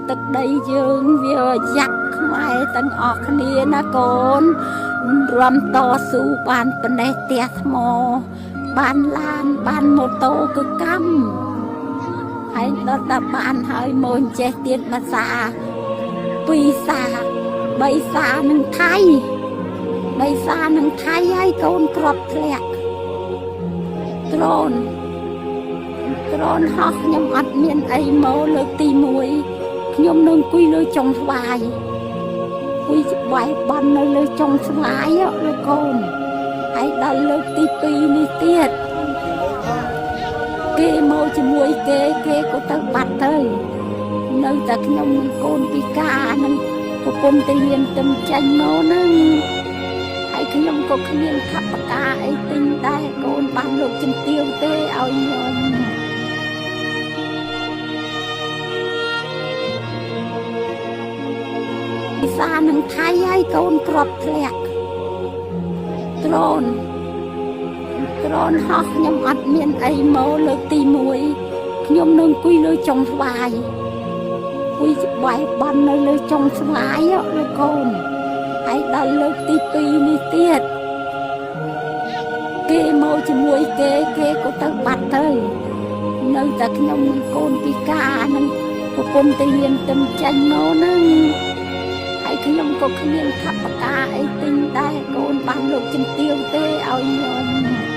ទឹកដីយើងវាយ៉ាក់ខ្មែរទាំងអស់គ្នាណាកូនរំតស៊ូបានប៉ុណ្ណេះផ្ទះថ្មបានឡានបានម៉ូតូគឺកម្មហើយដល់តែបានហើយមកចេះទៀតភាសា2សា3សានឹងថៃ3សានឹងថៃហើយកូនគ្រាប់ធ្លាក់ដ្រូនហោះខ្ញុំអត់មានអីមកលើកទី1ខ្ញុំនឹងអង្គុយលើចុងស្វាយអង្គុយច្បាយបន់នៅលើចុងស្វាយលោកកូនហើយដល់លើកទី2នេះទៀតគេមកជាមួយគេក៏ទៅបាត់ទៅនៅតែខ្ញុំនឹងកូនពិការនឹងប្រពន្ធទៅរៀនទៅចាញ់មកហ្នឹងហើយខ្ញុំក៏គ្មានថវិកាអីទិញដែរកូនបានលោកជំទាវទេឲ្យខ្ញុំភាសានឹងថៃហើយកូនគ្រាប់ធ្លាក់ដ្រូនហោះខ្ញុំអត់មានអីមកលើកទី1ខ្ញុំនឹងអង្គុយលើចុងស្វាយអង្គុយច្បាយបន់នៅលើចុងស្វាយលោកកូនហើយដល់លើកទី2នេះទៀតគេមកជាមួយគេក៏ទៅបាត់ទៅនៅតែខ្ញុំនឹងកូនពិការនឹងប្រពន្ធទៅរៀនទៅចាញ់មកហ្នឹងហើយខ្ញុំក៏គ្មានថវិកាអីទិញដែរកូនបានលោកជំទាវទេឲ្យខ្ញុំ